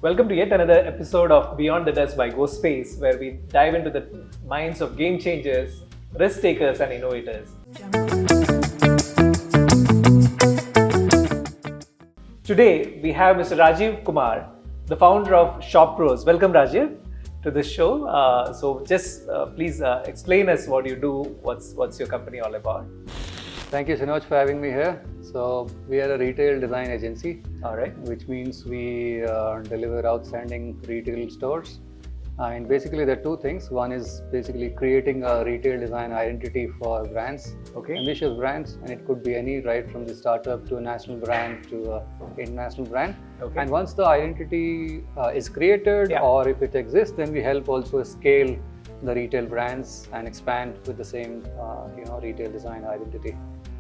Welcome to yet another episode of Beyond the Desk by GoSpace, where we dive into the minds of game changers, risk takers, and innovators. Today, we have Mr. Rajeev Kumar, the founder of ShopPros. Welcome, Rajeev, to this show. Please explain us what you do, what's your company all about. Thank you, Shinoj, for having me here. So we are a retail design agency, All right. which means we deliver outstanding retail stores. And basically there are two things. One is basically creating a retail design identity for brands, Okay. ambitious brands, and it could be any, right from the startup to a national brand to an international brand. Okay. And once the identity is created, Yeah. or if it exists, then we help also scale the retail brands and expand with the same retail design identity.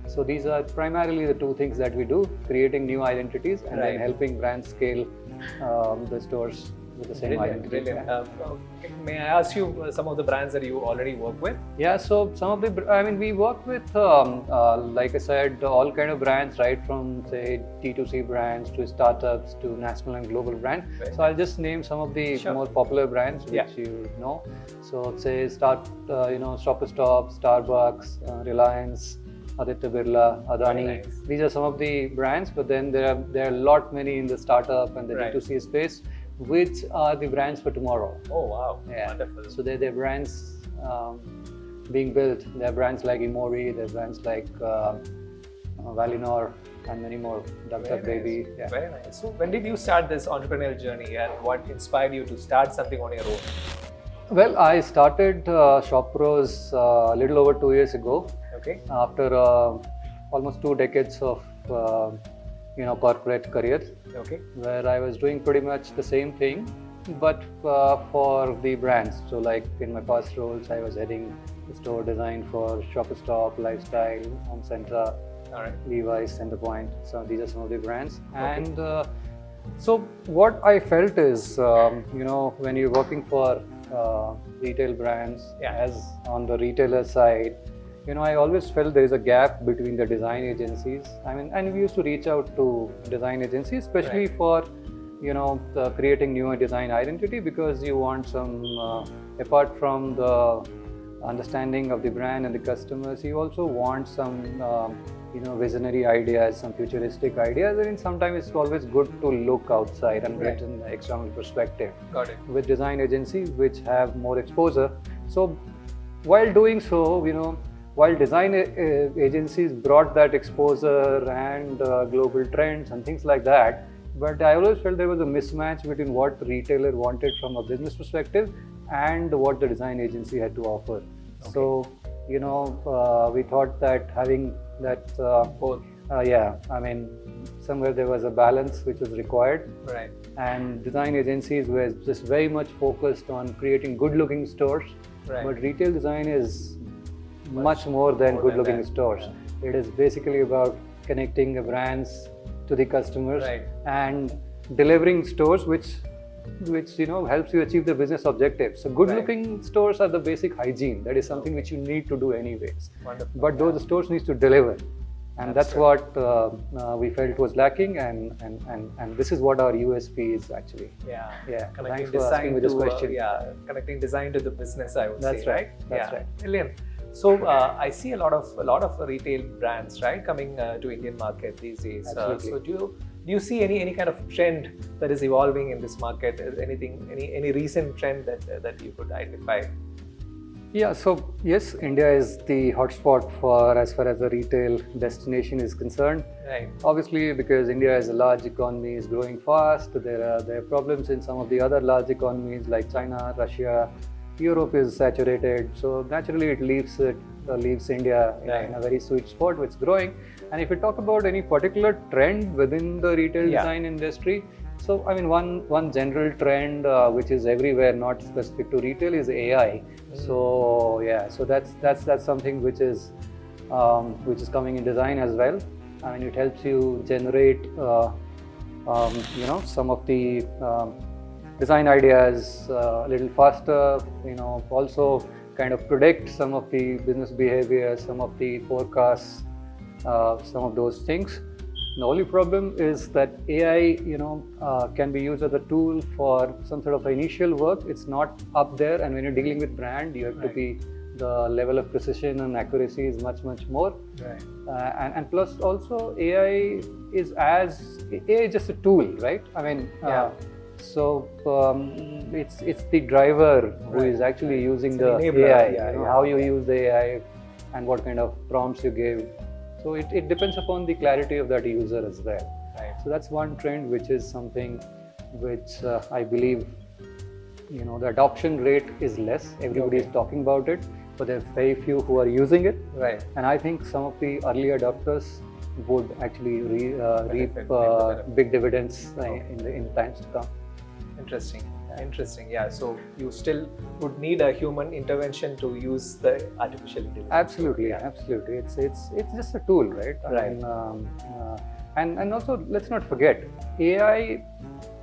So these are primarily the two things that we do: creating new identities and Right. then helping brands scale the stores with the same identity. Brilliant. May I ask you some of the brands that you already work with? Yeah, so some of we work with, like I said, all kind of brands, right from say D2C brands to startups to national and global brands. Right. So I'll just name some of the Sure. more popular brands which Yeah. you know. So say Shoppers Stop, Starbucks, Reliance, Aditya Birla, Adani. Very nice. These are some of the brands, but then there are a lot many in the startup and the Right. D2C space, which are the brands for tomorrow. Oh, wow. Yeah. Wonderful. So they're brands being built. There are brands like Emory, there are brands like Valinor, and many more. Duck Very Duck Baby. nice. Yeah. Very nice. So when did you start this entrepreneurial journey and what inspired you to start something on your own? Well, I started ShopPros a little over 2 years ago, Okay. after almost 2 decades of corporate career, Okay. where I was doing pretty much the same thing, but for the brands. So like in my past roles, I was heading the store design for Shoppers Stop, Lifestyle, Home Centra, All right. Levi, Centerpoint. So these are some of the brands. Okay. And so what I felt is, when you're working for retail brands, Yeah. as on the retailer side, I always felt there is a gap between the design agencies. And we used to reach out to design agencies, especially Right. for, creating newer design identity, because you want some, apart from the understanding of the brand and the customers, you also want some, visionary ideas, some futuristic ideas. And sometimes it's always good to look outside and Right. get an external perspective Got it. with design agencies which have more exposure. So while doing so, while design agencies brought that exposure and global trends and things like that, but I always felt there was a mismatch between what the retailer wanted from a business perspective and what the design agency had to offer. Okay. So, we thought that having that, Both. somewhere there was a balance which was required. Right. And design agencies were just very much focused on creating good-looking stores. Right. But retail design is much more than more good-looking than that. stores. Yeah. It is basically about connecting the brands to the customers, Right. and delivering stores which helps you achieve the business objectives. So good-looking stores are the basic hygiene. That is something which you need to do anyways. Wonderful. But those stores needs to deliver. And that's right. what we felt was lacking, and this is what our USP is actually. Yeah. Yeah. Connecting Thanks for asking me this question. connecting design to the business, I would That's say. right. That's yeah. right. Brilliant. So I see a lot of retail brands, right, coming to Indian market these days. Absolutely. So do you see any kind of trend that is evolving in this market? Any recent trend that you could identify? Yeah, so yes, India is the hotspot for as far as the retail destination is concerned. Right. Obviously, because India is a large economy, is growing fast. There are problems in some of the other large economies like China, Russia. Europe is saturated, so naturally it leaves India in a very sweet spot, which is growing. And if you talk about any particular trend within the retail design industry, so one general trend which is everywhere, not specific to retail, is AI. So so that's something which is coming in design as well. It helps you generate some of the design ideas a little faster, also kind of predict some of the business behavior, some of the forecasts, some of those things. The only problem is that AI, can be used as a tool for some sort of initial work. It's not up there, and when you're dealing with brand, you have to be, the level of precision and accuracy is much more. Right. And plus also AI is just a tool, right? I mean, so it's the driver who is actually using the AI. How you use the AI and what kind of prompts you give. So it depends upon the clarity of that user as well. Right. So that's one trend, which is something which I believe, the adoption rate is less. Everybody is talking about it, but there are very few who are using it. Right. And I think some of the early adopters would actually reap big dividends in times to come. Interesting. Yeah. So you still would need a human intervention to use the artificial intelligence. Absolutely. It's just a tool, right? Right. And also, let's not forget, AI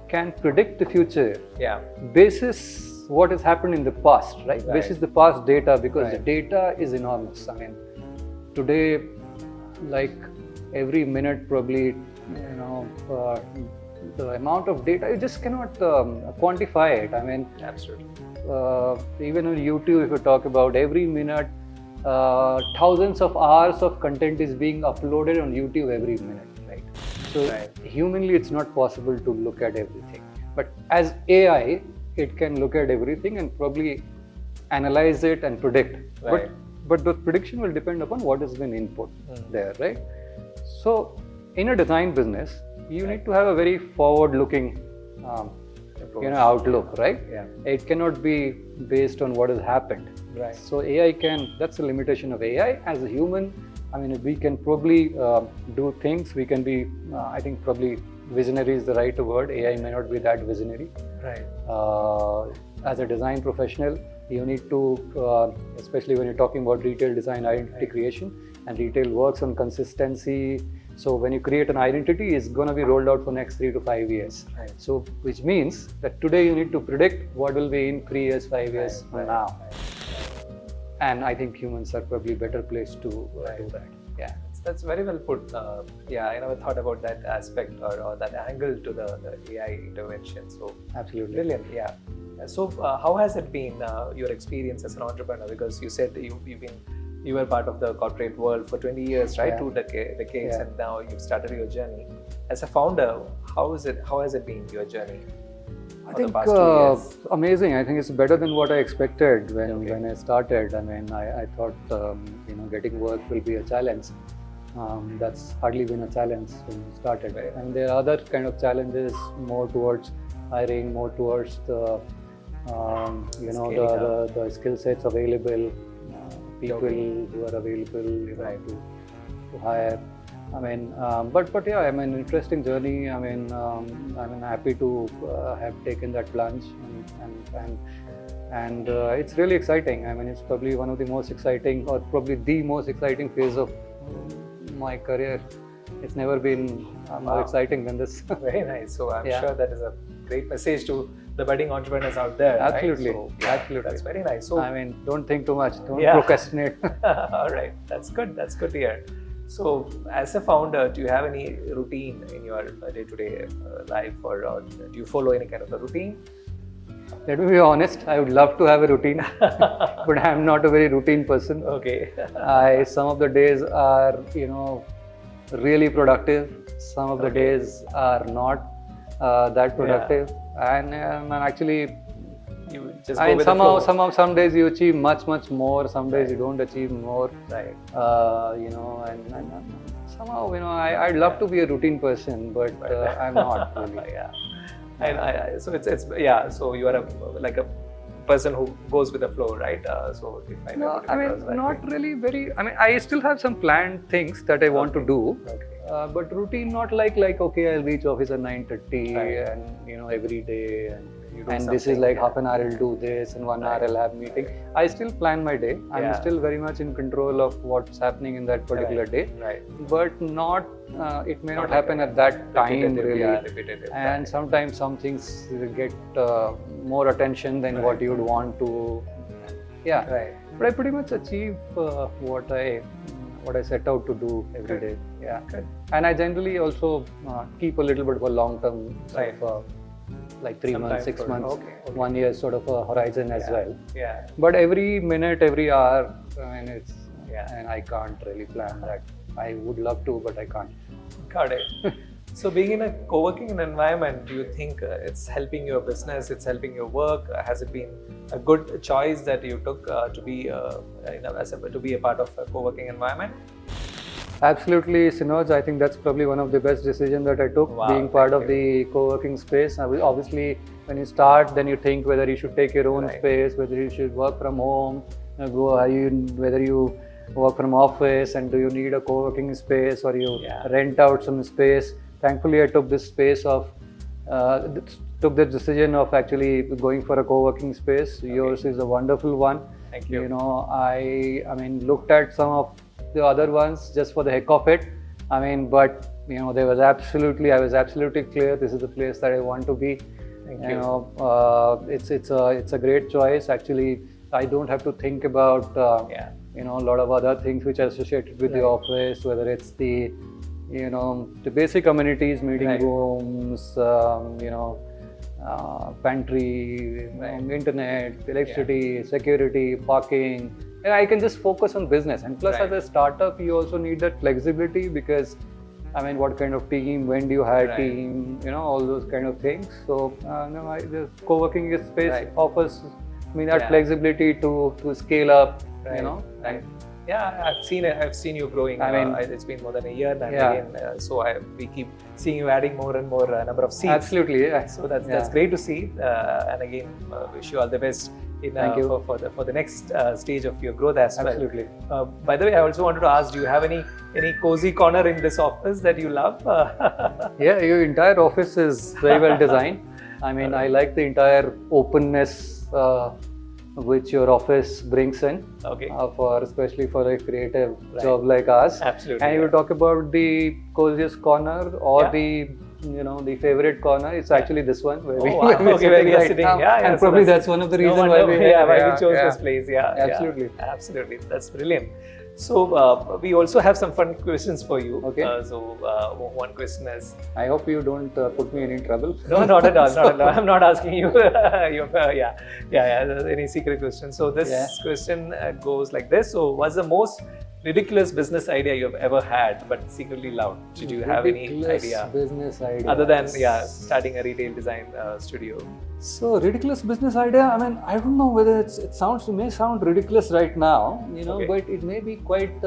can predict the future. Yeah. Basis what has happened in the past, right? Basis the past data, because the data is enormous. I mean, today, like every minute, probably, the amount of data, you just cannot quantify it. I mean, absolutely. Even on YouTube, if you talk about every minute, thousands of hours of content is being uploaded on YouTube every minute, right? So humanly, it's not possible to look at everything. But as AI, it can look at everything and probably analyze it and predict. Right. But the prediction will depend upon what has been input there, right? So in a design business, you need to have a very forward-looking, outlook, right? Yeah. It cannot be based on what has happened. Right. So AI can. That's the limitation of AI. As a human, I mean, we can probably do things. We can be. I think probably visionary is the right word. AI may not be that visionary. Right. As a design professional, you need to, especially when you're talking about retail design identity creation, and retail works on consistency. So when you create an identity, it's going to be rolled out for next 3 to 5 years. Right. So which means that today you need to predict what will be in 3 years, 5 years from now. And I think humans are probably better placed to do that. Yeah. That's very well put. I never thought about that aspect or that angle to the AI intervention. So absolutely brilliant. Yeah. So how has it been your experience as an entrepreneur? Because you said you were part of the corporate world for 20 years, right? 2 decades, and now you've started your journey. As a founder, how has it been, your journey? I think amazing. I think it's better than what I expected when I started. I mean, I thought getting work will be a challenge. That's hardly been a challenge when we started. Right. And there are other kind of challenges, more towards hiring, more towards the the skill sets available, people who are available to hire. I mean, but yeah, I mean, interesting journey. I mean, I'm happy to have taken that plunge, and it's really exciting. I mean, it's probably one of the most exciting, or probably the most exciting phase of my career. It's never been more exciting than this. Very nice. So I'm sure that is a great message to the budding entrepreneurs out there. Absolutely, right? So, absolutely. That's very nice. So I mean, don't think too much. Don't procrastinate. All right, that's good. That's good to hear. So, as a founder, do you have any routine in your day-to-day life, or do you follow any kind of a routine? Let me be honest, I would love to have a routine, but I am not a very routine person. Okay. Some of the days are, really productive. Some of the days are not that productive, and actually, you just go with the flow. Some days you achieve much more. Some days you don't achieve more. Right. And somehow, I'd love to be a routine person, but I'm not really. So you are a person who goes with the flow, right? So if I no, I mean, not really very. I mean, I still have some planned things that I want to do. Okay. But routine, not like okay, I'll reach office at 9:30 and every day and this is like half an hour I'll do this and 1 hour I'll have meeting. I still plan my day. I'm still very much in control of what's happening in that particular day. Right. But not it may not happen at that time really. Repetitive. And sometimes some things get more attention than what you'd want to. Yeah. Right. But I pretty much achieve what I set out to do every day. Yeah. Good. And I generally also keep a little bit of a long-term Right. sort of like 3 Some months, time 6 for- months, okay, okay. 1 year sort of a horizon as well. Yeah. But every minute, every hour, I mean, it's Yeah. and I can't really plan that. I would love to, but I can't. Got it. So being in a co-working environment, do you think it's helping your business? It's helping your work? Has it been a good choice that you took to be to be a part of a co-working environment? Absolutely, Shinoj. I think that's probably one of the best decisions that I took, Wow, being part thank of the co-working space. Obviously, when you start, then you think whether you should take your own Right. space, whether you should work from home, whether you work from office, and do you need a co-working space or you Yeah. rent out some space. Thankfully, I took this space of took the decision of actually going for a co-working space. Yours is a wonderful one. Thank you. You know, I mean, looked at some of the other ones just for the heck of it. I mean, but I was absolutely clear this is the place that I want to be. Thank You you. know, it's a great choice. Actually, I don't have to think about Yeah. a lot of other things which are associated with the Right. office, whether it's the the basic amenities, meeting Right. rooms, pantry, Right. internet, electricity, security, parking, and I can just focus on business. And plus, Right. as a startup, you also need that flexibility because, I mean, what kind of team? When do you hire Right. team? All those kind of things. So, the co-working space Right. offers me that Yeah. flexibility to scale up. Right. And Right. Yeah, I've seen it. I've seen you growing. I mean- it's been more than a year, and Yeah. again, we keep seeing you adding more and more number of seats. absolutely, yeah. So that's Yeah. great to see. And again, wish you all the best in Thank you. for the next stage of your growth as well. Absolutely. By the way, I also wanted to ask: do you have any cozy corner in this office that you love? Yeah, your entire office is very well designed. I mean, I like the entire openness which your office brings in, Okay. especially for a creative Right. job like ours. Absolutely. And you talk about the coziest corner or Yeah. the favorite corner. It's actually this one where Oh, wow. Okay, where we are sitting. now. Yeah, and so probably that's one of the reasons why we chose yeah. this place. Yeah, Absolutely. yeah, absolutely. That's brilliant. So we also have some fun questions for you. Okay. One question is. I hope you don't put me in any trouble. No, not at all. Not at all. I'm not asking you. Any secret question. So this Yeah. question goes like this. So, what's the most ridiculous business idea you've ever had, but secretly loved? Did you have any Ridiculous idea business idea. other than starting a retail design studio? So ridiculous business idea. I mean, I don't know whether it may sound ridiculous right now, Okay. but it may be quite,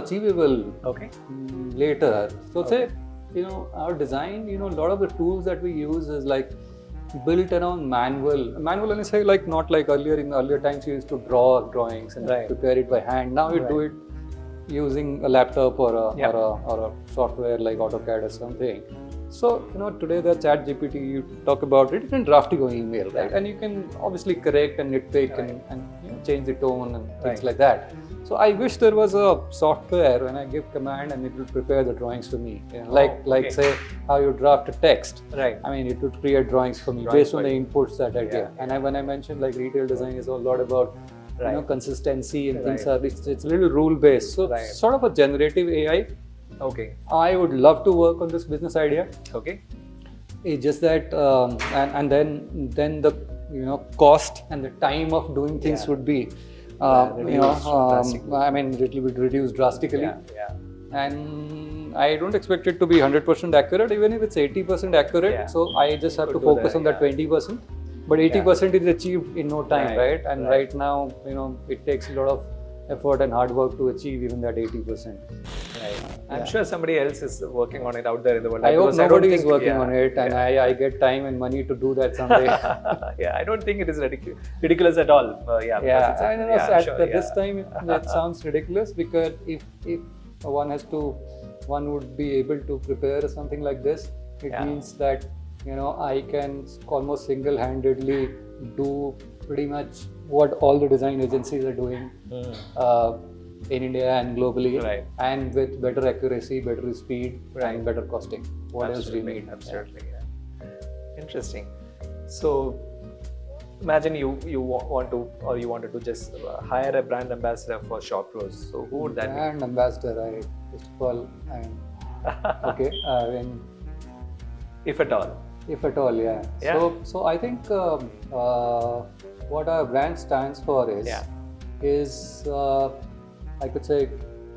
achievable Okay. later. So say, our design, a lot of the tools that we use is like built around manual. Manual, and I say like not like in earlier times you used to draw drawings and Right. prepare it by hand. Now you do it using a laptop or a software like AutoCAD or something. So, today the chat GPT, you talk about it, you can draft your email, right? And you can obviously correct and nitpick and change the tone and things like that. So I wish there was a software when I give command and it will prepare the drawings for me. Like say how you draft a text. Right. I mean, it would create drawings for me based on the inputs that I give. And when I mentioned like retail design is a lot about consistency and things it's a little rule based. So sort of a generative AI. Okay. I would love to work on this business idea. Okay. It's just that, and then the cost and the time of doing things would be, I mean, it will be reduced drastically. Yeah. And I don't expect it to be 100% accurate, even if it's 80% accurate. Yeah. So I just have to could do focus that, on that 20%. But 80% is achieved in no time, right? And right now, it takes a lot of effort and hard work to achieve even that 80%. Right. I'm sure somebody else is working on it out there in the world. I hope Because nobody don't is think- working on it, and I get time and money to do that someday. Yeah, I don't think it is ridiculous at all. Because I don't know. So at this time, it sounds ridiculous because if one would be able to prepare something like this, it means that I can almost single-handedly do pretty much what all the design agencies are doing in India and globally, and with better accuracy, better speed, and better costing. What else do you need? Absolutely. Yeah. Interesting. So, imagine you want to, or you wanted to just hire a brand ambassador for ShopPros. So who would that be? Brand ambassador, I first of all, okay, If at all. if at all, yeah. Yeah. So I think what our brand stands for is I could say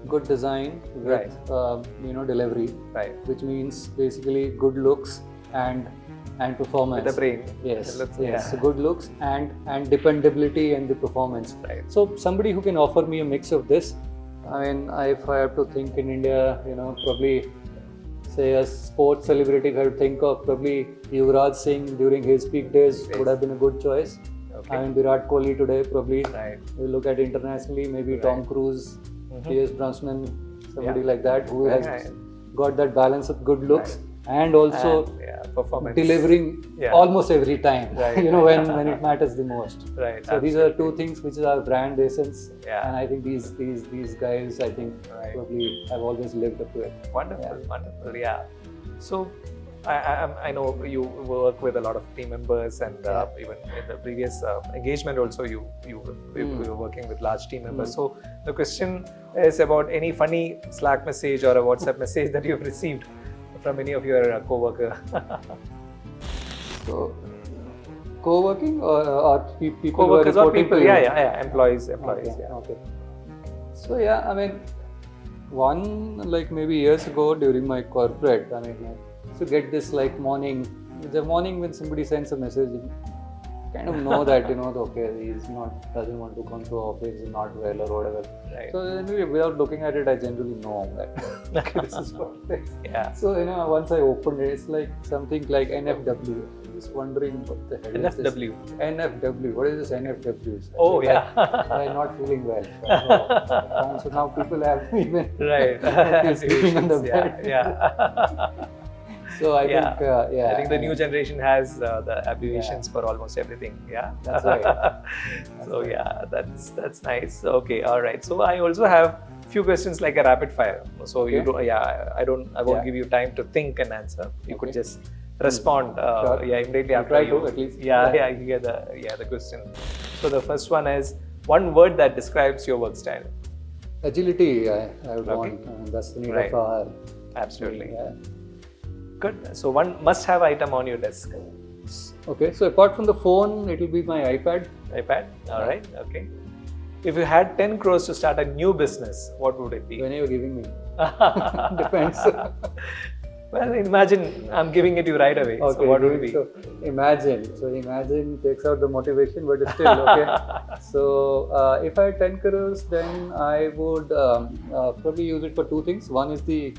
good design with delivery, Right. which means basically good looks and performance. With the brain. Yes, It looks- yes. yeah. So good looks and dependability and the performance. Right. So somebody who can offer me a mix of this. I mean, if I have to think in India, probably say a sports celebrity, if I would think of probably Yuvraj Singh during his peak days would have been a good choice. Okay. I mean, Virat Kohli today probably. Right. We look at internationally, maybe Tom Cruise, Pierce Brosnan, somebody Yeah. like that who has Right. got that balance of good looks and also And, performance. delivering almost every time, Right. when it matters the most. Right. So these are two things which is our brand essence, Yeah. and I think these guys, I think Right. probably have always lived up to it. Wonderful, wonderful. Yeah. So I know you work with a lot of team members, and even in the previous engagement also you were working with large team members. So the question is about any funny Slack message or a WhatsApp message that you've received from any of your co-worker. So co-working or people who are Co-workers or reporting people, to you? yeah, employees, Okay, yeah. okay. So yeah, I mean, one like maybe years ago during my corporate, I mean, I used to get this like the morning when somebody sends a message, you kind of know that okay, doesn't want to come to office, is not well or whatever. Right. So anyway, without looking at it, I generally know that okay, this is what it is. Yeah. So once I opened it, it's like something like NFW. I'm just wondering what the hell is this? NFW. NFW. What is this NFW? Oh, yeah. I'm not feeling well. So now people have even Right. sleeping on the bed. Yeah. So I Yeah. think I think the new generation has the abbreviations for almost everything. Yeah, That's right. So yeah, that's nice. Okay, all right. So I also have few questions like a rapid fire. So you Okay. do, I won't Yeah. give you time to think and answer. You could Okay. just respond. Sure. Immediately I'll after try you. to, at least. Yeah. You get the question. So the first one is one word that describes your work style. Agility, I would Okay. want. That's the need Right. of our. Absolutely. Yeah. Good. So one must-have item on your desk. Okay, so apart from the phone, it will be my iPad. iPad. All right. Okay. If you had 10 crores to start a new business, what would it be? When are you giving me? Depends. Well, imagine I'm giving it you right away. Okay, So what would it be? So imagine takes out the motivation, but it's still okay. So if I had 10 crores, then I would probably use it for two things. One is the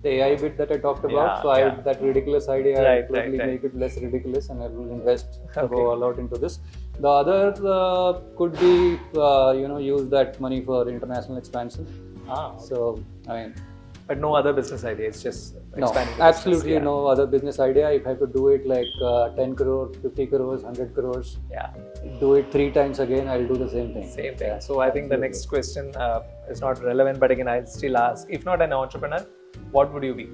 AI bit that I talked about. That ridiculous idea, I'll probably make it less ridiculous, and I will invest, go all out into this. The other could be, use that money for international expansion. Okay. So, I mean, But no other business idea. It's just no, expanding. the absolutely business. no other business idea. If I could do it like 10 crores, 50 crores, 100 crores, Yeah. do it 3 times again, I'll do the same thing. Same thing. Yeah, So I think the absolutely. next question is not relevant, but again, I'll still ask. If not an entrepreneur, what would you be?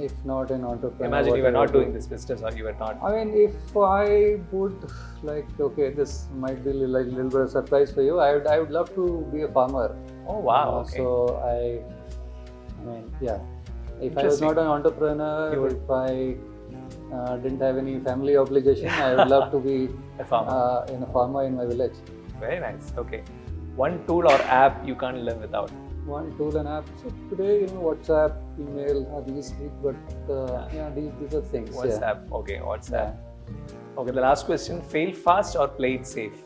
If not an entrepreneur, Imagine what you were will I not do? doing this business, or you were not. I mean, if I would this might be like a little bit of surprise for you. I would love to be a farmer. Oh wow. Okay. So I mean, yeah. If I was not an entrepreneur, if I didn't have any family obligation, I would love to be A farmer. a farmer in my village. Very nice. Okay. One tool or app you can't live without. One tool and app. So today, WhatsApp, email are these big, but these are things. WhatsApp. Okay. WhatsApp. Yeah. Okay. The last question: fail fast or play it safe?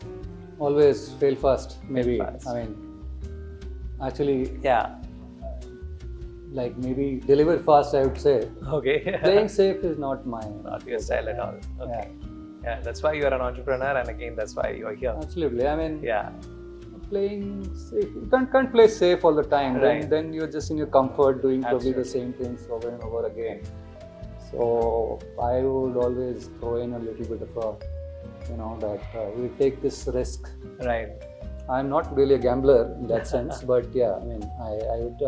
Always fail fast. Maybe. fast. I mean, actually, Yeah. like maybe deliver fast. I would say. Okay. Playing safe is not mine. Not your style at all. Okay. Yeah. That's why you are an entrepreneur, and again, that's why you are here. Absolutely. I mean, Yeah. playing safe. You can't play safe all the time. Right. Then you're just in your comfort doing probably the Absolutely. same things over and over again. So I would always throw in a little bit of we take this risk. Right. I'm not really a gambler in that sense, but yeah, I mean,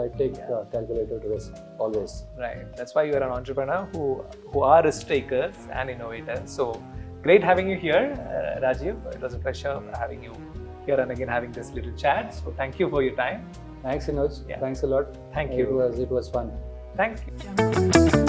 I take calculated risk always. Right. That's why you are an entrepreneur who are risk takers and innovators. So great having you here, Rajeev. It was a pleasure having you here and again having this little chat. So thank you for your time. Thanks, Shinoj. Yeah. Thanks a lot. Thank you. It was fun. Thank you.